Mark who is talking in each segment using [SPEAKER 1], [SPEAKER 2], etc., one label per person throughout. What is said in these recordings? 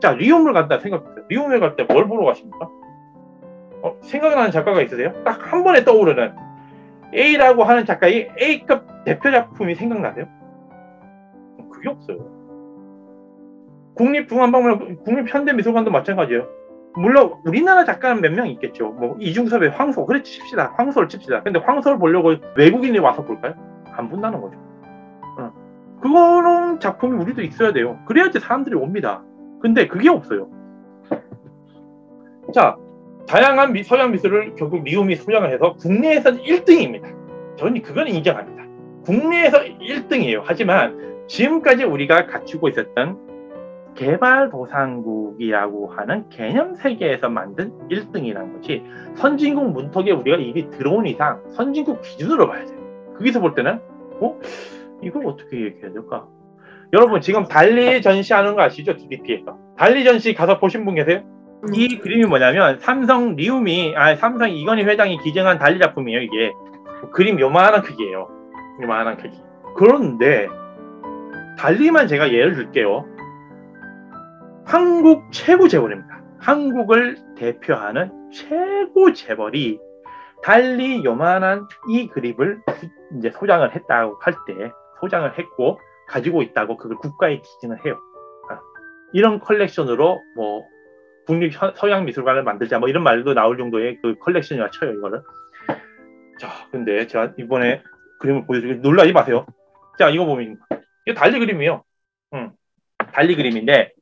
[SPEAKER 1] 자, 리움을 간다 생각해보세요. 리움에 갈 때 뭘 보러 가십니까? 생각나는 작가가 있으세요? 딱 한 번에 떠오르는 A라고 하는 작가의 A급 대표 작품이 생각나세요? 그게 없어요. 국립중앙박물관, 국립현대미술관도 마찬가지예요. 물론 우리나라 작가는 몇 명 있겠죠. 뭐 이중섭의 황소, 그래 칩시다. 황소를 칩시다. 근데 황소를 보려고 외국인이 와서 볼까요? 안 본다는 거죠. 그거는 작품이 우리도 있어야 돼요. 그래야지 사람들이 옵니다. 근데 그게 없어요. 자, 다양한 서양 미술을 결국 리움이 소장을 해서 국내에서는 1등입니다. 저는 그거는 인정합니다. 국내에서 1등이에요. 하지만 지금까지 우리가 갖추고 있었던 개발도상국이라고 하는 개념 세계에서 만든 1등이라는 것이 선진국 문턱에 우리가 이미 들어온 이상 선진국 기준으로 봐야 돼요. 거기서 볼 때는 이걸 어떻게 얘기해야 될까? 여러분 지금 달리 전시하는 거 아시죠? DDP에서 달리 전시 가서 보신 분 계세요? 이 그림이 뭐냐면 삼성 이건희 회장이 기증한 달리 작품이에요. 이게 그림 요만한 크기예요. 요만한 크기. 그런데 달리만 제가 예를 들게요. 한국 최고 재벌입니다. 한국을 대표하는 최고 재벌이 달리 요만한 이 그림을 이제 소장을 했다고 할 때, 소장을 했고 가지고 있다고 그걸 국가에 기증을 해요. 이런 컬렉션으로 뭐 국립 서양미술관을 만들자 뭐 이런 말도 나올 정도의 그 컬렉션이라 쳐요, 이거를. 자, 근데 제가 이번에 그림을 보여드리고 놀라지 마세요. 자, 이거 보면 이게 달리 그림이에요. 달리 그림인데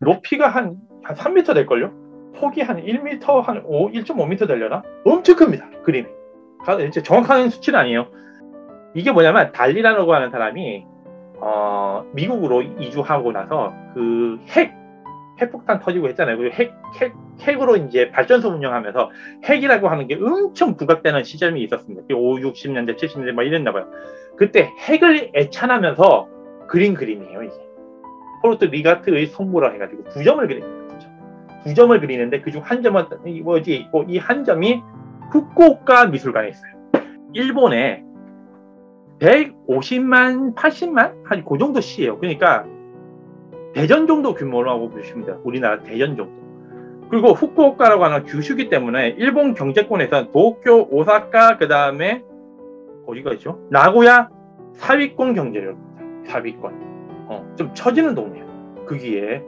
[SPEAKER 1] 높이가 한 3m 될걸요? 폭이 한 1m, 한 1.5m 되려나? 엄청 큽니다, 그림이. 이제 정확한 수치는 아니에요. 이게 뭐냐면 달리라고 하는 사람이 미국으로 이주하고 나서 그 핵폭탄 터지고 했잖아요. 그 핵으로 이제 발전소 운영하면서 핵이라고 하는 게 엄청 부각되는 시점이 있었습니다. 60년대, 70년대 막 이랬나 봐요. 그때 핵을 애찬하면서 그린 그림이에요, 이게. 포르트 리가트의 성모라 해가지고 9점을 그립니다. 9점을 그리는데 그중 한 점은 어디에 있고 이 한 점이 후쿠오카 미술관에 있어요. 일본에 150만, 80만? 한 그 정도 시예요. 그러니까 대전 정도 규모라고 보시면 돼요. 우리나라 대전 정도. 그리고 후쿠오카라고 하는 규슈기 때문에 일본 경제권에서 도쿄, 오사카, 그 다음에 어디가 있죠? 나고야 사위권 경제력. 사위권. 좀 처지는 동네예요. 거기에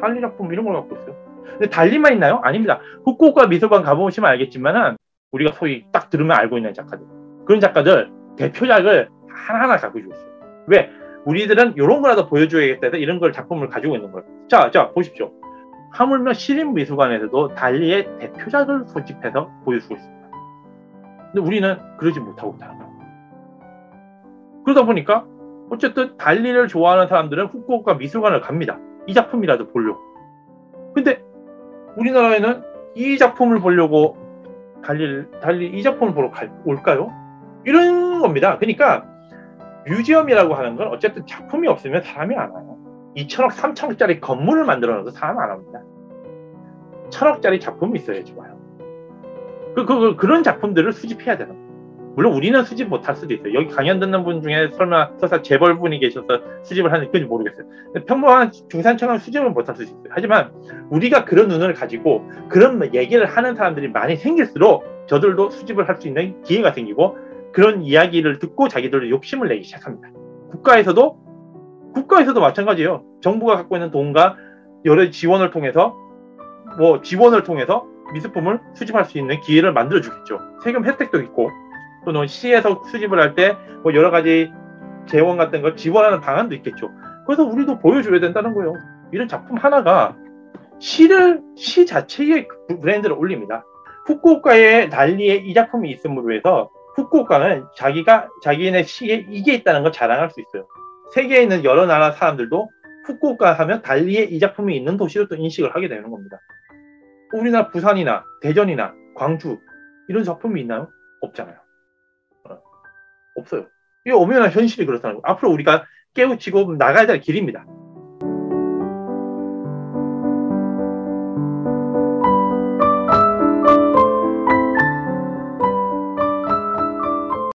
[SPEAKER 1] 달리 작품 이런 걸 갖고 있어요. 근데 달리만 있나요? 아닙니다. 후쿠오카 미술관 가보시면 알겠지만은 우리가 소위 딱 들으면 알고 있는 작가들, 그런 작가들 대표작을 하나하나 갖고 있어요. 왜? 우리들은 이런 거라도 보여줘야겠다 해서 이런 걸 작품을 가지고 있는 거예요. 자 보십시오. 하물며 시립미술관에서도 달리의 대표작을 소집해서 보여주고 있습니다. 근데 우리는 그러지 못하고 있다는 거예요. 그러다 보니까 어쨌든 달리를 좋아하는 사람들은 후쿠오카 미술관을 갑니다. 이 작품이라도 보려고. 근데 우리나라에는 이 작품을 보려고 달리 이 작품을 보러 올까요? 이런 겁니다. 그러니까 뮤지엄이라고 하는 건 어쨌든 작품이 없으면 사람이 안 와요. 2천억, 3천억짜리 건물을 만들어 놓어도 사람 안 옵니다. 1,000억짜리 작품이 있어야지 와요. 그런 작품들을 수집해야 되는 거예요. 물론 우리는 수집 못할 수도 있어요. 여기 강연 듣는 분 중에 설사 재벌분이 계셔서 수집을 하는지 그건지 모르겠어요. 평범한 중산층은 수집을 못할 수도 있어요. 하지만 우리가 그런 눈을 가지고 그런 얘기를 하는 사람들이 많이 생길수록 저들도 수집을 할 수 있는 기회가 생기고 그런 이야기를 듣고 자기들도 욕심을 내기 시작합니다. 국가에서도 마찬가지예요. 정부가 갖고 있는 돈과 여러 지원을 통해서 미술품을 수집할 수 있는 기회를 만들어 주겠죠. 세금 혜택도 있고 또는 시에서 수집을 할 때 뭐 여러 가지 재원 같은 걸 지원하는 방안도 있겠죠. 그래서 우리도 보여줘야 된다는 거예요. 이런 작품 하나가 시 자체의 브랜드를 올립니다. 후쿠오카에 달리의 이 작품이 있음으로 해서 후쿠오카는 자기네 시에 이게 있다는 걸 자랑할 수 있어요. 세계에 있는 여러 나라 사람들도 후쿠오카 하면 달리의 이 작품이 있는 도시로 또 인식을 하게 되는 겁니다. 우리나라 부산이나 대전이나 광주 이런 작품이 있나요? 없잖아요. 없어요. 이게 엄연한 현실이 그렇다는 거예요. 앞으로 우리가 깨우치고 나가야 될 길입니다.